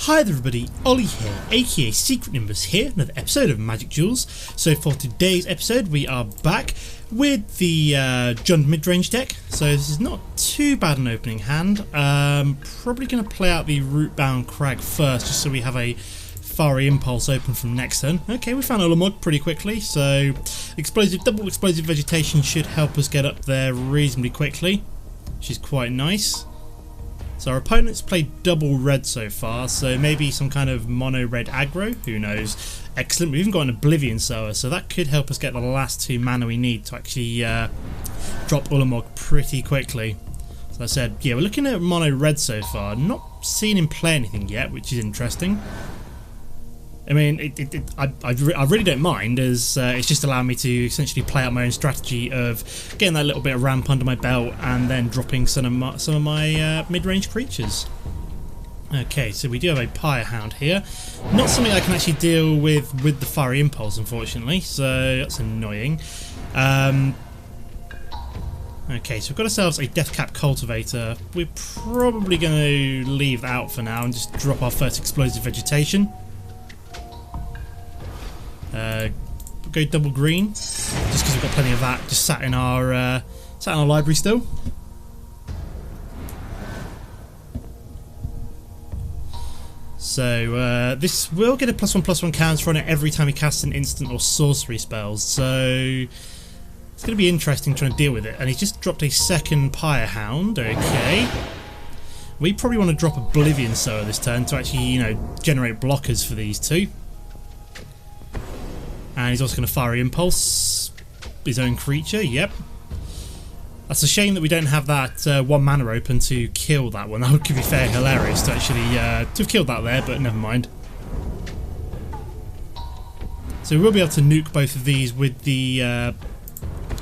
Hi there everybody, Ollie here, aka Secret Nimbus here, another episode of Magic Duels. So for today's episode we are back with the Jund Midrange deck. So this is not too bad an opening hand. Probably going to play out the Rootbound Crag first, just so we have a Fiery Impulse open from next turn. Okay, we found Ulamog pretty quickly, so double explosive vegetation should help us get up there reasonably quickly, which is quite nice. So our opponent's played double red so far, so maybe some kind of mono red aggro, who knows. Excellent, we've even got an Oblivion Sower, so that could help us get the last 2 mana we need to actually drop Ulamog pretty quickly. So I said, yeah, we're looking at mono red so far, not seen him play anything yet, which is interesting. I mean, I really don't mind, as it's just allowing me to essentially play out my own strategy of getting that little bit of ramp under my belt and then dropping some of my mid-range creatures. Okay, so we do have a Pyre Hound here. Not something I can actually deal with the Fiery Impulse, unfortunately, so that's annoying. Okay, so we've got ourselves a Deathcap Cultivator. We're probably going to leave that out for now and just drop our first Explosive Vegetation. Go double green, just because we've got plenty of that just sat in our library still. So this will get a +1/+1 counter on it every time he casts an instant or sorcery spells. So it's going to be interesting trying to deal with it. And he's just dropped a second Pyre Hound. Okay. We probably want to drop Oblivion Sower this turn to actually, you know, generate blockers for these two. And he's also going to Fiery Impulse his own creature, yep. That's a shame that we don't have that 1 mana open to kill that one. That would be fair hilarious to actually to have killed that there, but never mind. So we will be able to nuke both of these with the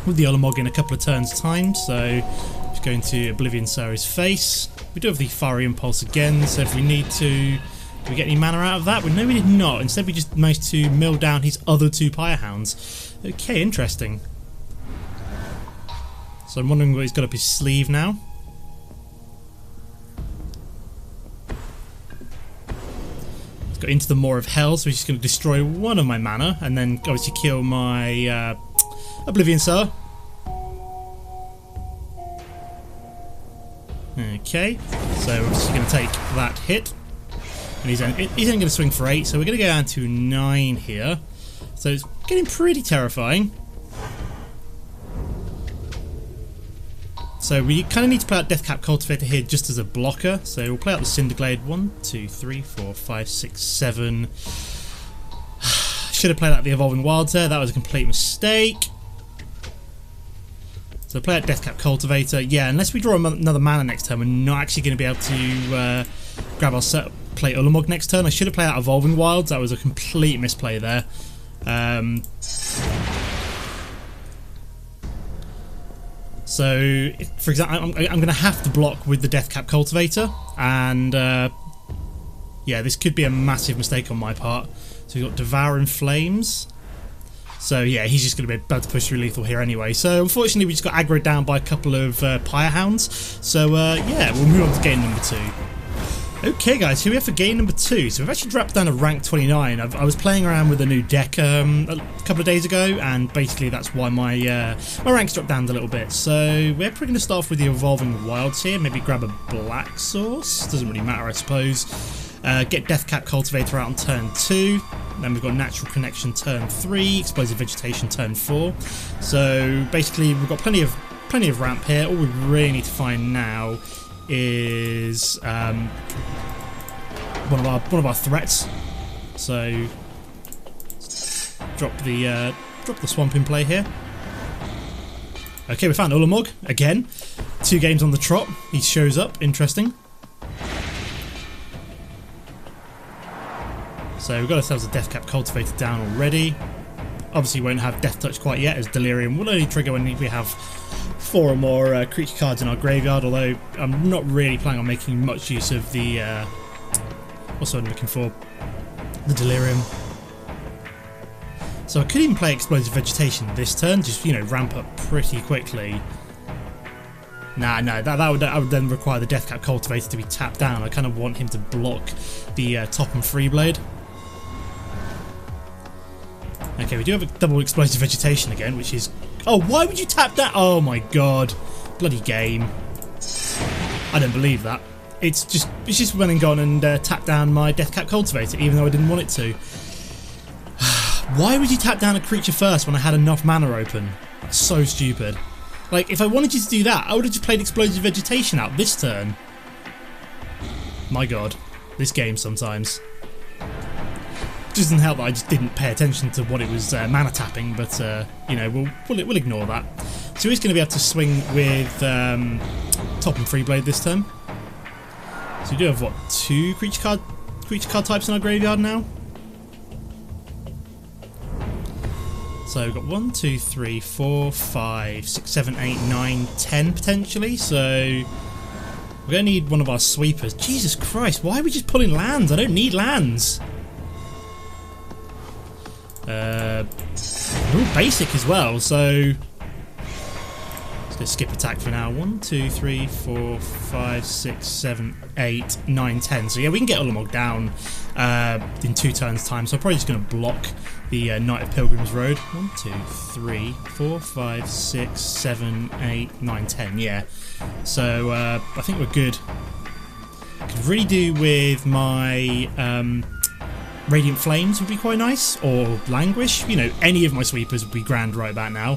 Ulamog in a couple of turns' time. So just going to Oblivion Sower's face. We do have the Fiery Impulse again, so if we need to... Did we get any mana out of that? Well, no, we did not. Instead, we just managed to mill down his other 2 Pyre Hounds. Okay, interesting. So I'm wondering what he's got up his sleeve now. He's got Into the Maw of Hell, so he's just going to destroy 1 of my mana, and then obviously kill my Oblivion Sower. Okay, so we're just going to take that hit. And he's only going to swing for 8, so we're going to go down to 9 here. So it's getting pretty terrifying. So we kind of need to play out Deathcap Cultivator here just as a blocker. So we'll play out the Cinder Glade. 1, 2, 3, 4, 5, 6, 7. Should have played out the Evolving Wilds there. That was a complete mistake. So play out Deathcap Cultivator. Yeah, unless we draw another mana next turn, we're not actually going to be able to grab our set. Play Ulamog next turn. I should have played out Evolving Wilds. That was a complete misplay there. So, for example, I'm going to have to block with the Deathcap Cultivator, and yeah, this could be a massive mistake on my part. So we've got Devouring Flames. So yeah, he's just going to be about to push through lethal here anyway. So unfortunately, we just got aggroed down by a couple of Pyre Hounds. So yeah, we'll move on to game number 2. Okay guys, here we are for game number 2. So we've actually dropped down to rank 29. I was playing around with a new deck a couple of days ago, and basically that's why my rank's dropped down a little bit. So we're probably going to start off with the Evolving Wilds here, maybe grab a black source, doesn't really matter I suppose. Get Deathcap Cultivator out on turn 2, then we've got Natural Connection turn 3, Explosive Vegetation turn 4. So basically we've got plenty of ramp here. All we really need to find now is one of our threats. So drop the swamp in play here. Okay, we found Ulamog again. 2 games on the trot. He shows up. Interesting. So we've got ourselves a Deathcap Cultivator down already. Obviously, we won't have Death Touch quite yet, as Delirium will only trigger when we have 4 or more creature cards in our graveyard, although I'm not really planning on making much use of the what's what I'm looking for, the Delirium. So I could even play Explosive Vegetation this turn, just, you know, ramp up pretty quickly. Nah, no, that would then require the Deathcap Cultivator to be tapped down. I kind of want him to block the top and free blade. Okay, we do have a double Explosive Vegetation again, which is... Oh, why would you tap that? Oh my god. Bloody game. I don't believe that. It's just went and gone and tapped down my Deathcap Cultivator, even though I didn't want it to. Why would you tap down a creature first when I had enough mana open? That's so stupid. Like, if I wanted you to do that, I would have just played Explosive Vegetation out this turn. My god. This game sometimes. Doesn't help that I just didn't pay attention to what it was mana tapping, but you know, we'll ignore that. So he's going to be able to swing with top and free blade this turn. So we do have what, 2 creature card types in our graveyard now. So we've got 1, 2, 3, 4, 5, 6, 7, 8, 9, 10 potentially. So we're going to need one of our sweepers. Jesus Christ, why are we just pulling lands? I don't need lands. They're all basic as well, so let's go skip attack for now. 1, 2, 3, 4, 5, 6, 7, 8, 9, 10. So yeah, we can get Ulamog down in 2 turns time, so I'm probably just going to block the Knight of Pilgrim's Road. 1, 2, 3, 4, 5, 6, 7, 8, 9, 10. Yeah, so I think we're good. Could really do with my Radiant Flames would be quite nice, or Languish. You know, any of my sweepers would be grand right about now.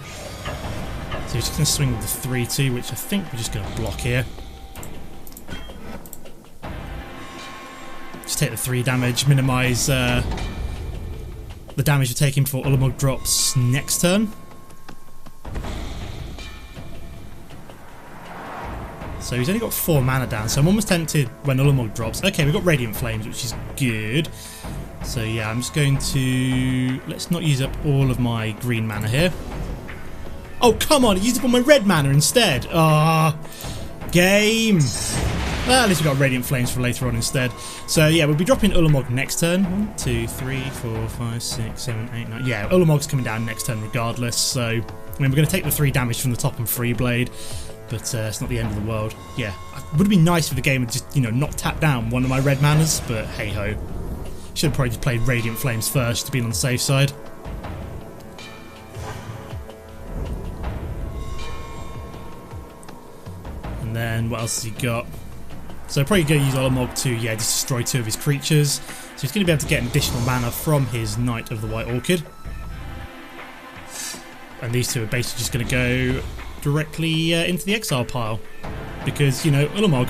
So we're just going to swing with the 3-2, which I think we're just going to block here. Just take the 3 damage, minimise the damage we're taking before Ulamog drops next turn. So he's only got 4 mana down, so I'm almost tempted when Ulamog drops. Okay, we've got Radiant Flames, which is good. So yeah, I'm just going to... Let's not use up all of my green mana here. Oh, come on, I used up all my red mana instead. Ah, game. Well, at least we've got Radiant Flames for later on instead. So yeah, we'll be dropping Ulamog next turn. 1, 2, 3, 4, 5, 6, 7, 8, 9. Yeah, Ulamog's coming down next turn regardless. So, I mean, we're going to take the 3 damage from the top and free blade. But it's not the end of the world. Yeah, it would have been nice for the game to just, you know, not tap down one of my red manas, but hey ho. Should have probably just played Radiant Flames first to be on the safe side. And then what else has he got? So probably going to use Ulamog to, yeah, just destroy 2 of his creatures. So he's going to be able to get an additional mana from his Knight of the White Orchid. And these 2 are basically just going to go directly into the exile pile. Because, you know, Ulamog.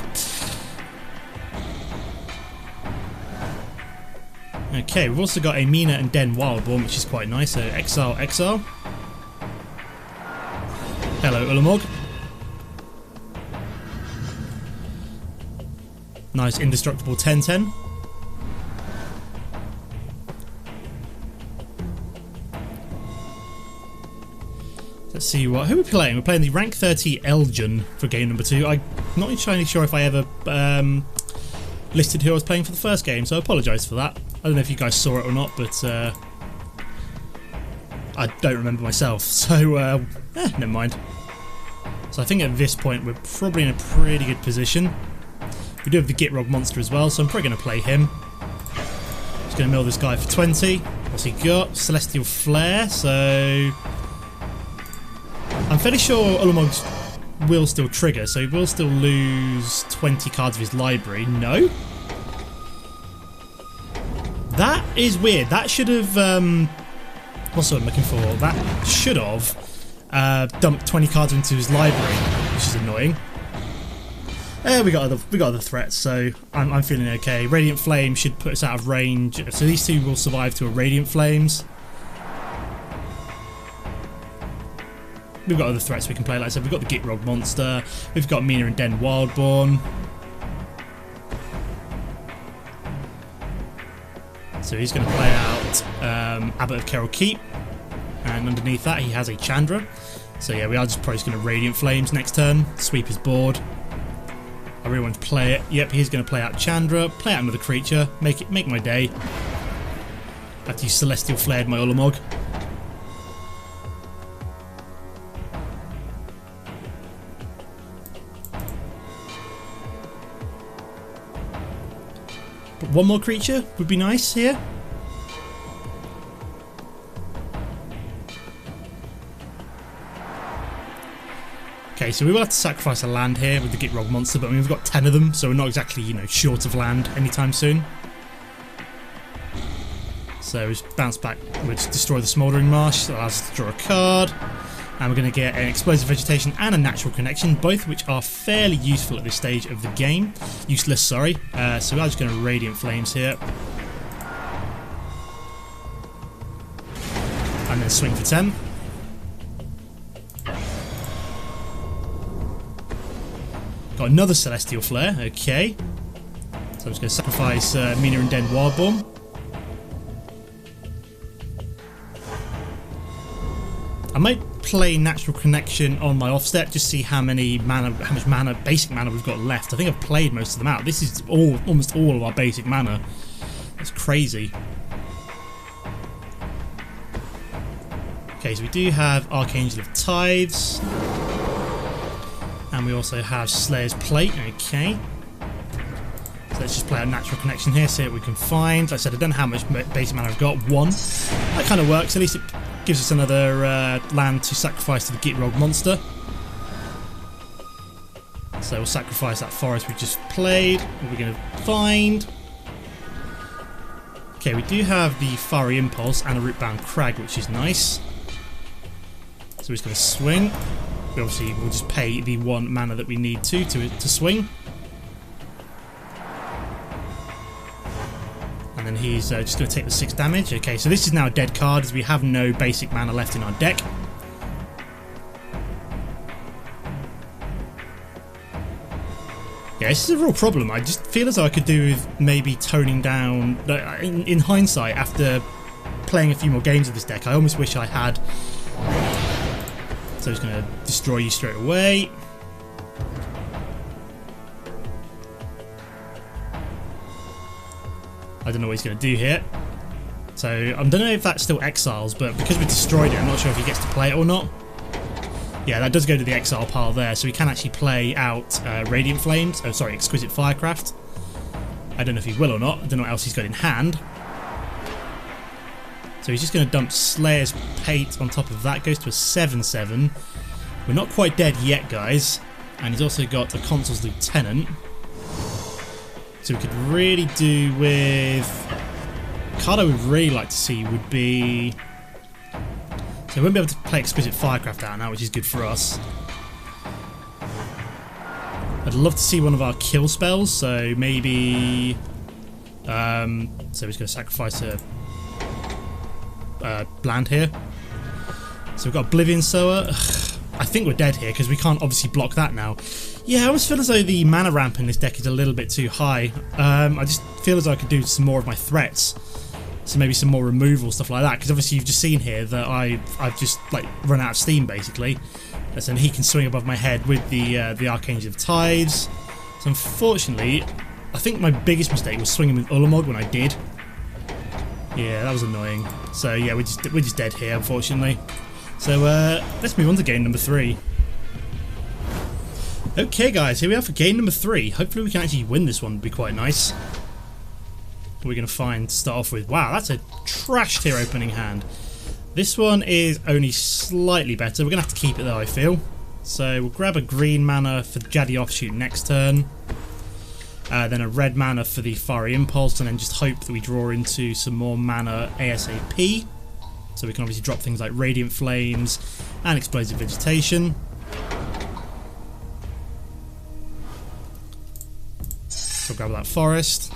Okay, we've also got a Mina and Den Wildborn, which is quite nice. So exile, exile. Hello, Ulamog. Nice indestructible 10/10. Let's see who we're playing. We're playing the rank 30 Elgin for game number 2. I'm not entirely sure if I ever listed who I was playing for the first game, so I apologise for that. I don't know if you guys saw it or not, but I don't remember myself, so never mind. So I think at this point we're probably in a pretty good position. We do have the Gitrog Monster as well, so I'm probably going to play him. Just going to mill this guy for 20. What's he got? Celestial Flare, so... I'm fairly sure Ulamog will still trigger, so he will still lose 20 cards of his library. No? That is weird. That should have... what's what I'm looking for? That should have dumped 20 cards into his library, which is annoying. We got other threats, so I'm feeling okay. Radiant Flame should put us out of range, so these 2 will survive to a Radiant Flames. We've got other threats we can play, like I said, we've got the Gitrog Monster, we've got Mina and Den Wildborn. So he's going to play out Abbot of Kerrol Keep, and underneath that he has a Chandra. So yeah, we are just probably going to Radiant Flames next turn, sweep his board. I really want to play it. Yep, he's going to play out Chandra, play out another creature, make my day. After you Celestial Flared my Ulamog. one more creature would be nice here. Okay, so we will have to sacrifice a land here with the Gitrog Monster, but I mean, we've got 10 of them, so we're not exactly, you know, short of land anytime soon. So we just bounce back, we'll just destroy the Smoldering Marsh, that allows us to draw a card. And we're going to get an Explosive Vegetation and a Natural Connection, both which are fairly useful at this stage of the game. Useless, sorry. So we're just going to Radiant Flames here. And then swing for 10. Got another Celestial Flare, okay. So I'm just going to sacrifice Mina and Den Wildborn. I might play Natural Connection on my offstep, just see how much mana, basic mana we've got left. I think I've played most of them out. This is almost all of our basic mana. That's crazy. Okay, so we do have Archangel of Tithes. And we also have Slayer's Plate, okay. So let's just play a Natural Connection here, see what we can find. Like I said, I don't know how much basic mana I've got. 1. That kind of works, at least it gives us another land to sacrifice to the Gitrog Monster. So we'll sacrifice that forest we just played. What are we going to find? Okay, we do have the Fiery Impulse and a Rootbound Crag, which is nice. So we're just going to swing. We obviously will just pay the 1 mana that we need to swing. And then he's just going to take the 6 damage. Okay, so this is now a dead card as we have no basic mana left in our deck. Yeah, this is a real problem. I just feel as though I could do with maybe toning down... In hindsight, after playing a few more games of this deck, I almost wish I had... So he's going to destroy you straight away. I don't know what he's going to do here. So I don't know if that still exiles, but because we destroyed it, I'm not sure if he gets to play it or not. Yeah, that does go to the exile pile there, so we can actually play out Radiant Flames. Oh, sorry, Exquisite Firecraft. I don't know if he will or not. I don't know what else he's got in hand. So he's just going to dump Slayer's Plate on top of that. Goes to a 7/7. We're not quite dead yet, guys. And he's also got a Consul's Lieutenant. So we could really do with... The card I would really like to see would be... So we won't be able to play Exquisite Firecraft out now, which is good for us. I'd love to see one of our kill spells, so maybe... so we're just going to sacrifice a... land here. So we've got Oblivion Sower. I think we're dead here because we can't obviously block that now. Yeah, I almost feel as though the mana ramp in this deck is a little bit too high. I just feel as though I could do some more of my threats. So maybe some more removal, stuff like that. Because obviously you've just seen here that I've just like run out of steam basically. And he can swing above my head with the Archangel of Tithes. So unfortunately, I think my biggest mistake was swinging with Ulamog when I did. Yeah, that was annoying. So yeah, we're just dead here, unfortunately. So let's move on to game number 3. Okay, guys, here we are for game number 3. Hopefully we can actually win this one. Would be quite nice. What are we going to find to start off with? Wow, that's a trash tier opening hand. This one is only slightly better. We're going to have to keep it though, I feel. So we'll grab a green mana for the Jaddi Offshoot next turn. Then a red mana for the Fiery Impulse, and then just hope that we draw into some more mana ASAP. So we can obviously drop things like Radiant Flames and Explosive Vegetation. So grab that forest.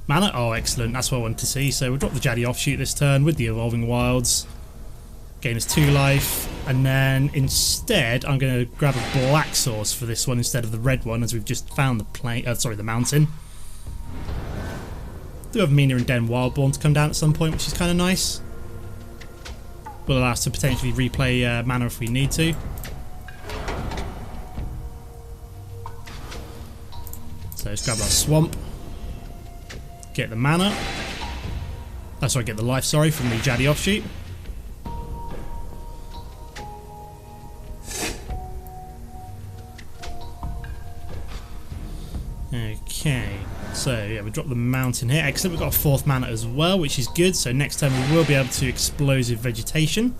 Mana? Oh, excellent. That's what I wanted to see. So we'll drop the Jaddi Offshoot this turn with the Evolving Wilds. Gain us 2 life. And then instead, I'm going to grab a black source for this one instead of the red one, as we've just found the mountain. Do have Mina and Den Wildborn to come down at some point, which is kind of nice. Will allow us to potentially replay mana if we need to. So let's grab our swamp. Get the mana. Oh, sorry, get the life, sorry, from the Jaddi Offshoot. Okay, so yeah, we drop the mountain here. Excellent, we've got a 4th mana as well, which is good. So next turn we will be able to Explosive Vegetation,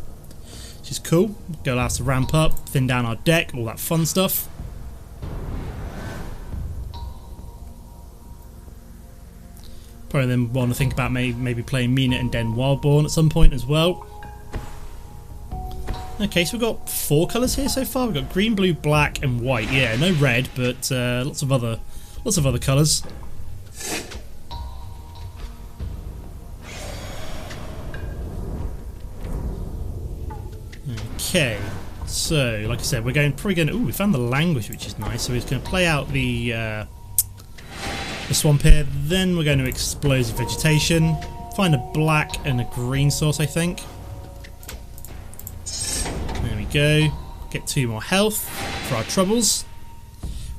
which is cool. Go allow us to ramp up, thin down our deck, all that fun stuff. Probably then want to think about maybe playing Mina and Denn Wildborn at some point as well. Okay, so we've got 4 colours here so far. We've got green, blue, black and white. Yeah, no red, but lots of other colours. Okay, so like I said, we're probably going. Ooh, we found the Languish, which is nice. So we're just going to play out the swamp here. Then we're going to Explosive Vegetation. Find a black and a green source, I think. There we go. Get 2 more health for our troubles.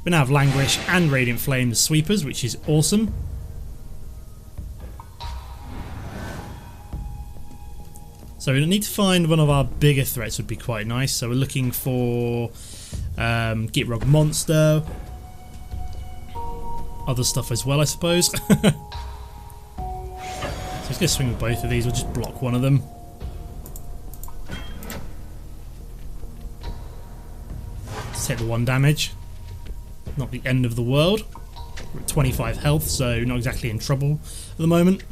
We now have Languish and Radiant Flame as sweepers, which is awesome. So we need to find one of our bigger threats, would be quite nice. So we're looking for Gitrog Monster, other stuff as well, I suppose. So he's going to swing with both of these. We'll just block one of them. Let's take the 1 damage. Not the end of the world. We're at 25 health, so not exactly in trouble at the moment.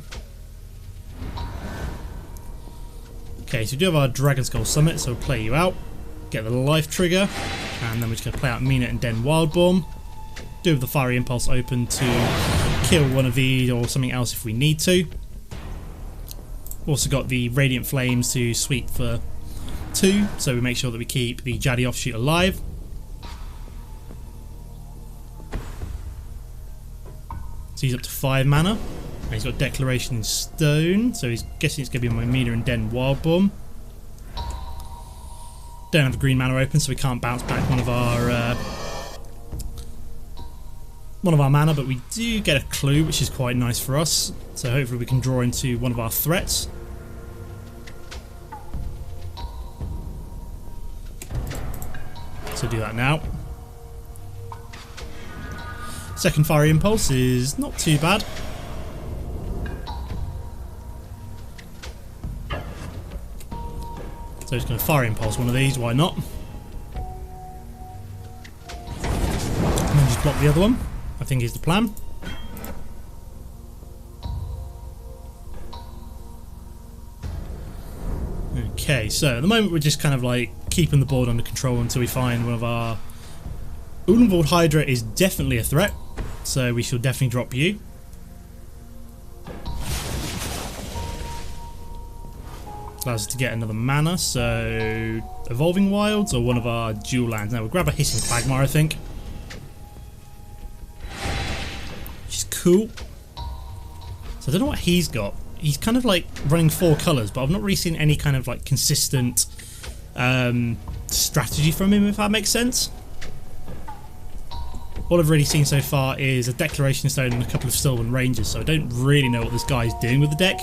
Okay, so we do have our Dragonskull Summit, so we'll play you out. Get the life trigger, and then we're just going to play out Mina and Den Wildborn. Do have the Fiery Impulse open to kill one of these or something else if we need to. Also got the Radiant Flames to sweep for 2, so we make sure that we keep the Jaddi Offshoot alive. So he's up to 5 mana. And he's got Declaration in Stone, so he's guessing it's going to be my Mina and Den Wildborn. Don't have a green mana open, so we can't bounce back one of our mana, but we do get a clue, which is quite nice for us. So hopefully we can draw into one of our threats. So do that now. Second Fiery Impulse is not too bad. So just going to Fiery Impulse one of these, why not? And then just block the other one, I think is the plan. Okay, so at the moment we're just kind of like keeping the board under control until we find one of our... Ulvenwald Hydra is definitely a threat, so we shall definitely drop you. Allows us to get another mana, so Evolving Wilds or one of our dual lands. Now we'll grab a Hissing Quagmire, I think, which is cool. So I don't know what he's got. He's kind of like running 4 colours, but I've not really seen any kind of like consistent strategy from him, if that makes sense. All I've really seen so far is a Declaration Stone and a couple of Sylvan Rangers, so I don't really know what this guy's doing with the deck.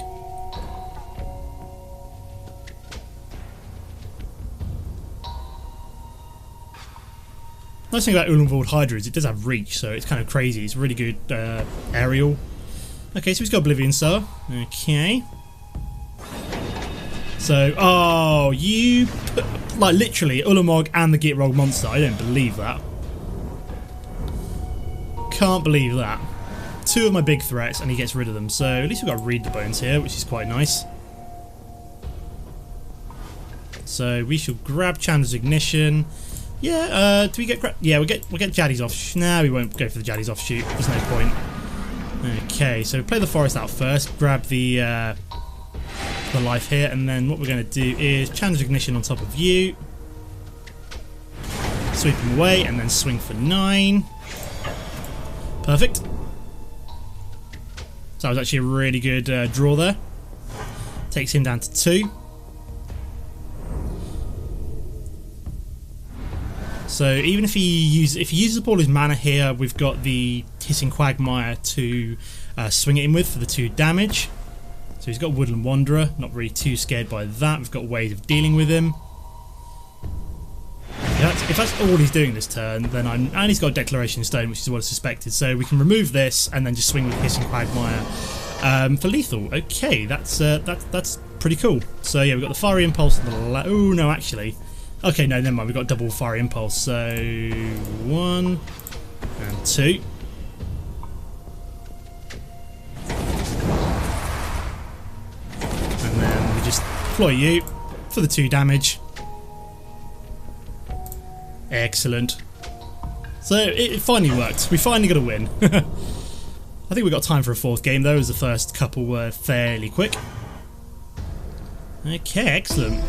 Nice thing about Ulvenwald Hydra is it does have reach, so it's kind of crazy. It's really good aerial. Okay, so he's got Oblivion Sower. Okay. So, oh, you put, like literally Ulamog and the Gitrog Monster. I don't believe that. Can't believe that. 2 of my big threats and he gets rid of them. So at least we've got Read the Bones here, which is quite nice. So we shall grab Chandra's Ignition. Yeah, do we get... Yeah, we'll get Jaddi's Offshoot. Nah, we won't go for the Jaddi's Offshoot. There's no point. Okay, so play the forest out first. Grab the life here. And then what we're going to do is Chandra's Ignition on top of you. Sweep him away and then swing for 9. Perfect. So that was actually a really good draw there. Takes him down to 2. So even if he uses up all his mana here, we've got the Hissing Quagmire to swing it in with for the 2 damage. So he's got Woodland Wanderer, not really too scared by that. We've got ways of dealing with him. If that's all he's doing this turn, then and he's got a Declaration Stone, which is what I suspected. So we can remove this and then just swing with Hissing Quagmire for lethal. Okay, that's pretty cool. So yeah, we've got the Fiery Impulse on the oh no, actually. Okay, no, never mind. We've got double Fiery Impulse. So 1 and 2. And then we just deploy you for the 2 damage. Excellent. So it finally worked. We finally got a win. I think we've got time for a 4th game though, as the first couple were fairly quick. Okay, excellent.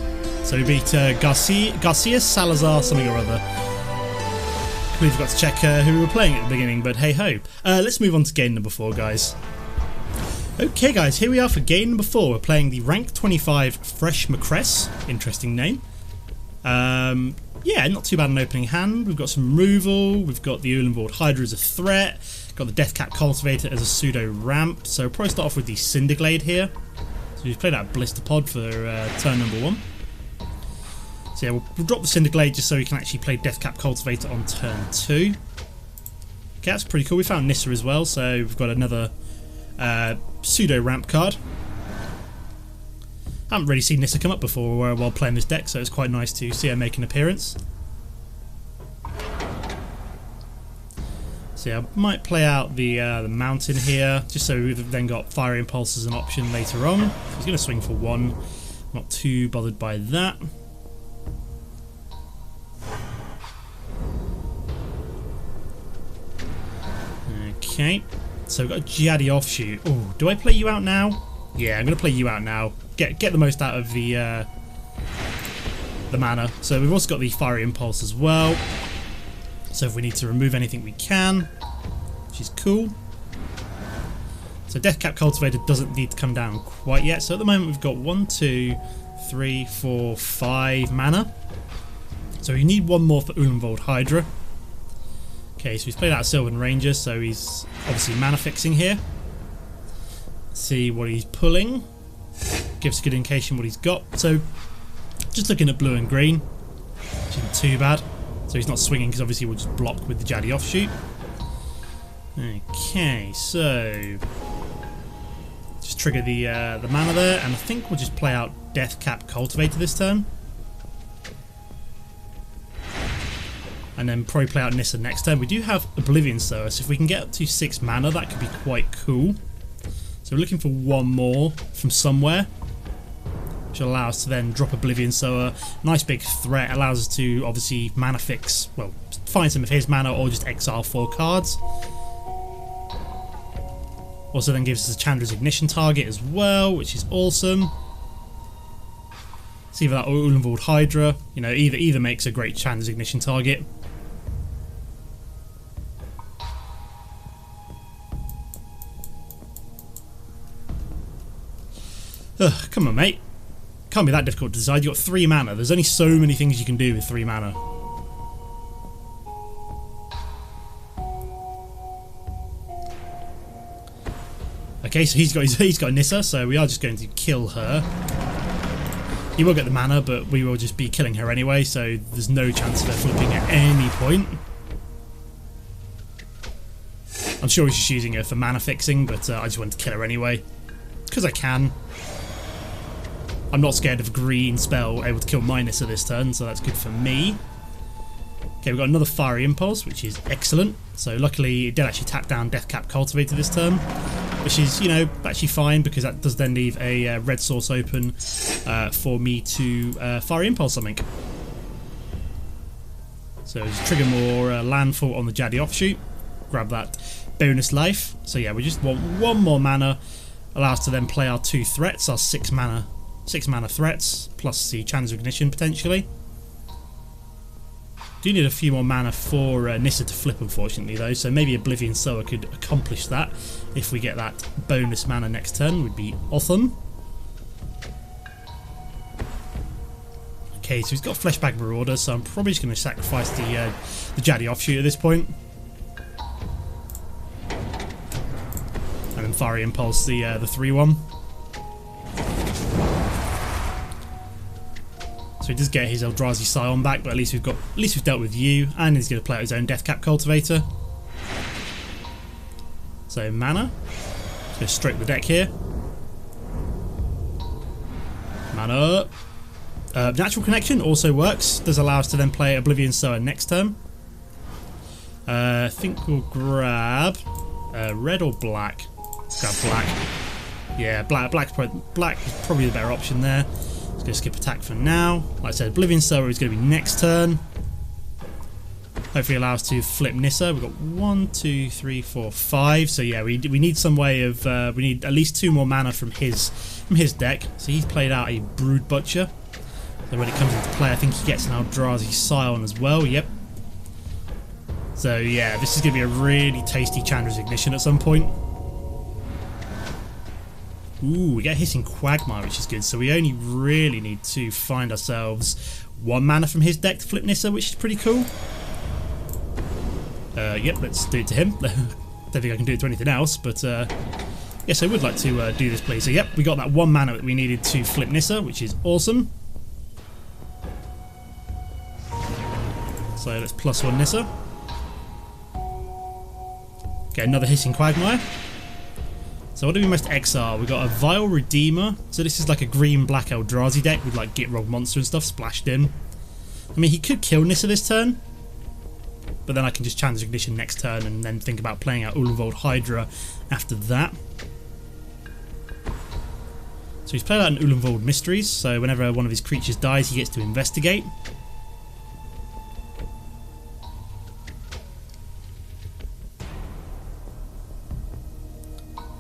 So we beat Garcia Salazar something or other. I believe we got to check who we were playing at the beginning, but hey ho. Let's move on to game number 4, guys. Okay guys, here we are for game number 4. We're playing the rank 25 Fresh Macress. Interesting name. Yeah, not too bad an opening hand. We've got some removal, we've got the Ulvenwald Hydra as a threat, got the Deathcap Cultivator as a pseudo ramp, so we'll probably start off with the Cinder Glade here. So we've played out Blister Pod for turn number 1. So yeah, we'll drop the Cinder Glade just so we can actually play Deathcap Cultivator on turn 2. Okay, that's pretty cool. We found Nissa as well, so we've got another pseudo ramp card. I haven't really seen Nissa come up before while playing this deck, so it's quite nice to see her make an appearance. So yeah, I might play out the mountain here, just so we've then got Fiery Impulse as an option later on. He's going to swing for 1, not too bothered by that. Okay, so we've got a Jaddi Offshoot. Oh, do I play you out now? Yeah, I'm going to play you out now. Get the most out of the mana. So we've also got the Fiery Impulse as well. So if we need to remove anything, we can, which is cool. So Deathcap Cultivator doesn't need to come down quite yet. So at the moment we've got 1, 2, 3, 4, 5 mana. So we need 1 more for Ulvenwald Hydra. Okay, so he's played out a Sylvan Ranger, so he's obviously mana fixing here. See what he's pulling. Gives a good indication what he's got. So just looking at blue and green, which isn't too bad. So he's not swinging because obviously we'll just block with the Jaddi Offshoot. Okay, so just trigger the mana there, and I think we'll just play out Deathcap Cultivator this turn. And then probably play out Nissa next turn. We do have Oblivion Sower, so if we can get up to 6 mana, that could be quite cool. So we're looking for 1 more from somewhere, which will allow us to then drop Oblivion Sower. Nice big threat, allows us to obviously mana fix, well, find some of his mana or just exile 4 cards. Also then gives us a Chandra's Ignition target as well, which is awesome. It's either that or Ulvenwald Hydra, you know, either makes a great Chandra's Ignition target. Ugh, come on, mate. Can't be that difficult to decide. You've got 3 mana. There's only so many things you can do with 3 mana. Okay, so he's got Nissa, so we are just going to kill her. He will get the mana, but we will just be killing her anyway, so there's no chance of her flipping at any point. I'm sure he's just using her for mana fixing, but I just wanted to kill her anyway. Because I can. I'm not scared of a green spell able to kill my Nissa this turn, so that's good for me. Okay, we've got another Fiery Impulse, which is excellent. So luckily it did actually tap down Deathcap Cultivator this turn, which is, you know, actually fine, because that does then leave a red source open for me to Fiery Impulse something. So just trigger more landfall on the Jaddi Offshoot, grab that bonus life. So yeah, we just want 1 more mana, allow us to then play our 2 threats, our 6 mana threats, plus the Chandra's Ignition potentially. Do need a few more mana for Nissa to flip, unfortunately, though, so maybe Oblivion Sower could accomplish that. If we get that bonus mana next turn, would be awesome. Okay, so he's got Fleshbag Marauder, so I'm probably just going to sacrifice the Jaddi Offshoot at this point. And then Fiery Impulse the 3-1. So he does get his Eldrazi Scion back, but at least we've dealt with you, and he's going to play out his own Deathcap Cultivator. So mana. Let's go straight the deck here. Mana. Natural Connection also works. Does allow us to then play Oblivion Sower next turn. I think we'll grab red or black. Let's grab black. Yeah, black is probably the better option there. Let's go skip attack for now. Like I said, Oblivion Sower is going to be next turn. Hopefully allow us to flip Nissa. We've got 1, 2, 3, 4, 5. So yeah, we need some way of we need at least 2 more mana from his deck. So he's played out a Brood Butcher. So when it comes into play, I think he gets an Eldrazi Scion as well. Yep. So yeah, this is going to be a really tasty Chandra's Ignition at some point. Ooh, we get Hissing Quagmire, which is good. So we only really need to find ourselves 1 mana from his deck to flip Nissa, which is pretty cool. Yep, let's do it to him. Don't think I can do it to anything else, but yes, I would like to do this, please. So yep, we got that 1 mana that we needed to flip Nissa, which is awesome. So let's +1 Nissa. Get another Hissing Quagmire. So what do we most exile? We've got a Vile Redeemer. So this is like a green-black Eldrazi deck with like Gitrog Monster and stuff splashed in. I mean, he could kill Nissa this turn, but then I can just Chandra's Ignition next turn and then think about playing out Ulvenwald Hydra after that. So he's played out an Ulamog Mysteries, so whenever one of his creatures dies, he gets to investigate.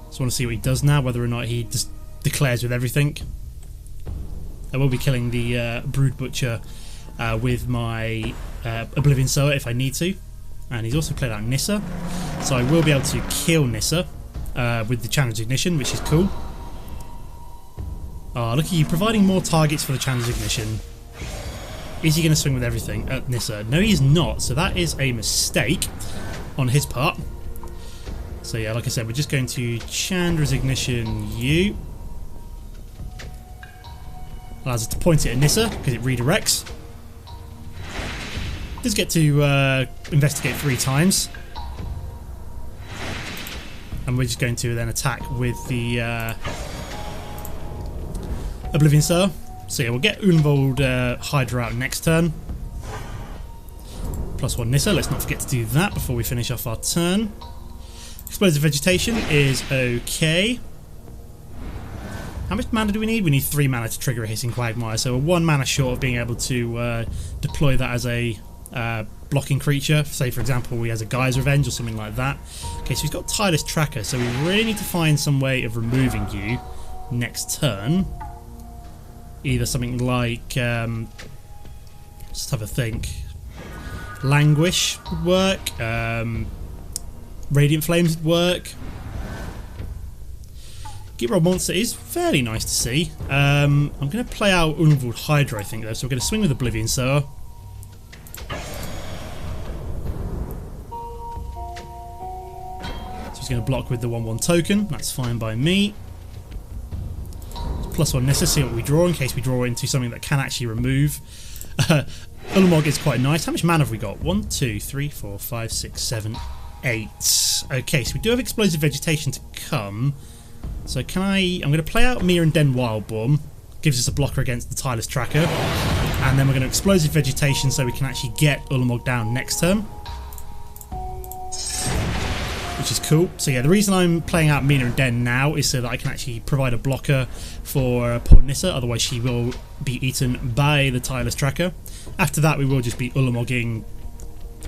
So I want to see what he does now, whether or not he just declares with everything. I will be killing the Brood Butcher with my Oblivion Sower if I need to. And he's also played out Nissa, so I will be able to kill Nissa with the Chandra's Ignition, which is cool. Oh, look at you, providing more targets for the Chandra's Ignition. Is he going to swing with everything at Nissa? No, he's not, so that is a mistake on his part. So yeah, like I said, we're just going to Chandra's Ignition you. Allows us to point it at Nissa, because it redirects. Does get to investigate 3 times. And we're just going to then attack with the Oblivion Sower. So yeah, we'll get Ulvenwald Hydra out next turn. +1 Nissa, let's not forget to do that before we finish off our turn. Explosive Vegetation is okay. How much mana do we need? We need 3 mana to trigger a Hissing Quagmire, so we're 1 mana short of being able to deploy that as a blocking creature. Say, for example, he has a Guy's Revenge or something like that. Okay, so he's got Tireless Tracker, so we really need to find some way of removing you next turn. Either something like... let's have a think. Languish would work. Radiant Flames would work. Gitrog Monster is fairly nice to see. I'm going to play out Ulvenwald Hydra, I think, though, so we're going to swing with Oblivion Sower. So he's going to block with the 1/1 token. That's fine by me. +1 Nissa, see what we draw in case we draw into something that can actually remove. Ulamog is quite nice. How much mana have we got? 1, 2, 3, 4, 5, 6, 7, 8. Okay, so we do have Explosive Vegetation to come. So I'm going to play out Mina and Denn Wildborn. Gives us a blocker against the Tireless Tracker. And then we're going to Explosive Vegetation so we can actually get Ulamog down next turn. Which is cool. So yeah, the reason I'm playing out Mina and Den now is so that I can actually provide a blocker for poor Nissa, otherwise she will be eaten by the Tireless Tracker. After that we will just be Ulamogging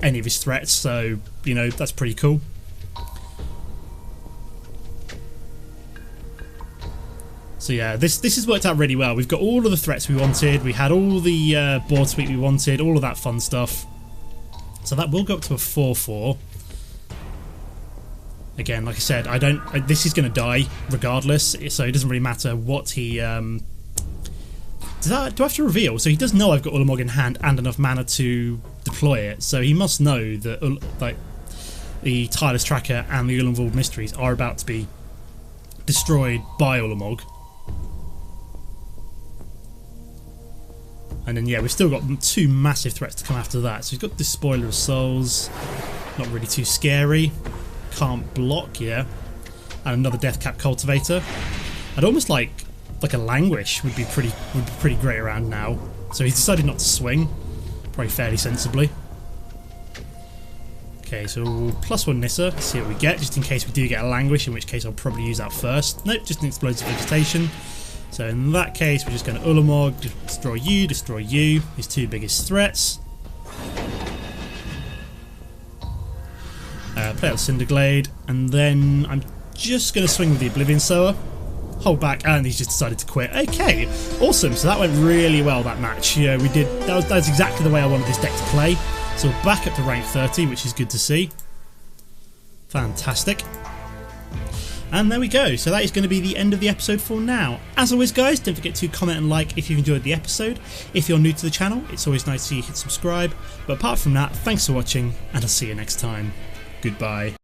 any of his threats, so, you know, that's pretty cool. So yeah, this has worked out really well. We've got all of the threats we wanted, we had all the board sweep we wanted, all of that fun stuff. So that will go up to a 4/4. Again, like I said, this is going to die regardless, so it doesn't really matter what he... do I have to reveal? So he does know I've got Ulamog in hand and enough mana to deploy it, so he must know that like the Tireless Tracker and the Ulvenwald Mysteries are about to be destroyed by Ulamog. And then, yeah, we've still got 2 massive threats to come after that. So we've got Despoiler of Souls, not really too scary. Can't block, yeah. And another Deathcap Cultivator. I'd almost like a Languish would be pretty great around now. So he's decided not to swing, probably fairly sensibly. Okay, so +1 Nissa, let's see what we get, just in case we do get a Languish, in which case I'll probably use that first. Nope, just an Explosive Vegetation. So in that case, we're just going to Ulamog, destroy you, his 2 biggest threats. Play out Cinder Glade, and then I'm just going to swing with the Oblivion Sower. Hold back, and he's just decided to quit. Okay, awesome. So that went really well, that match. Yeah, we did. That's exactly the way I wanted this deck to play. So we're back up to rank 30, which is good to see. Fantastic. And there we go. So that is going to be the end of the episode for now. As always, guys, don't forget to comment and like if you've enjoyed the episode. If you're new to the channel, it's always nice to see you hit subscribe. But apart from that, thanks for watching, and I'll see you next time. Goodbye.